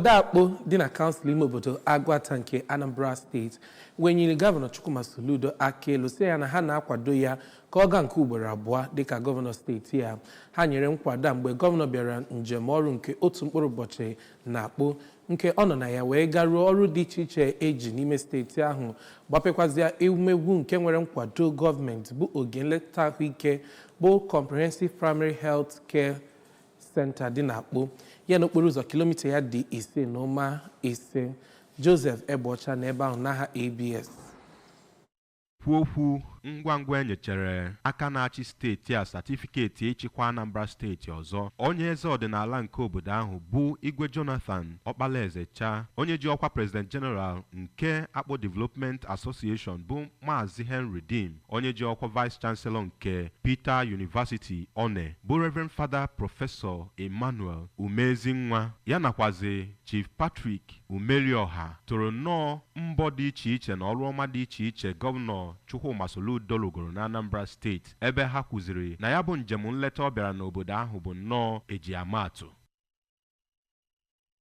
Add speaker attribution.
Speaker 1: Akpo dị na kansụl ime obodo Agwata nke Anambra steeti wenyere gọvanọ Chukwuma Soludo aka elu sị ya na ha na-akwado ya ka ọ gaa nke ugboro abụọ dịka gọvanọ steeti ya. Ha nyere nkwado mgbe gọvanọ bịara njem ọrụ nke otu mkpụrụ ụbọchị na Akpo nke ọ nọ na ya wee garuo ọrụ dị iche iche eji n'ime steeti ahụ gbapekwazịa ewumegwu nke nwere nkwado gọọmenti bụ oge nleta ahụike bụ Comprehensive Primary Health Care Center dị na Akpo ya n'okporo ụzọ kilomita ya dị 5.5. Joseph Egbocha n'ebe ahụ n'aha ABS.
Speaker 2: Okwu ngwa enyechere aka na-achị steeti a satifiketi ịchịkwa Anambra steeti ọzọ. Onye eze ọdịnala nke obodo ahụ bụ Igwe Jonathan Okpalaezecha, onye ji ọkwa President General nke Akpo Development Association bụ Maazị Henry Dim, onye ji ọkwa Vice Chancellor nke Peter University One bụ Reverend Father Professor Emmanuel Umezinwa, ya nakwazi Chief Patrick Umelioha toro nnọọ mbọ dị iche iche na ọrụ ọma dị iche iche gọvanọ Chukwuma Soludo lụgoro na Anambra steeti, ebe ha kwuziri na ya bụ njem nleta ọ bịara n'obodo ahụ bụ nnọọ eji ama atụ.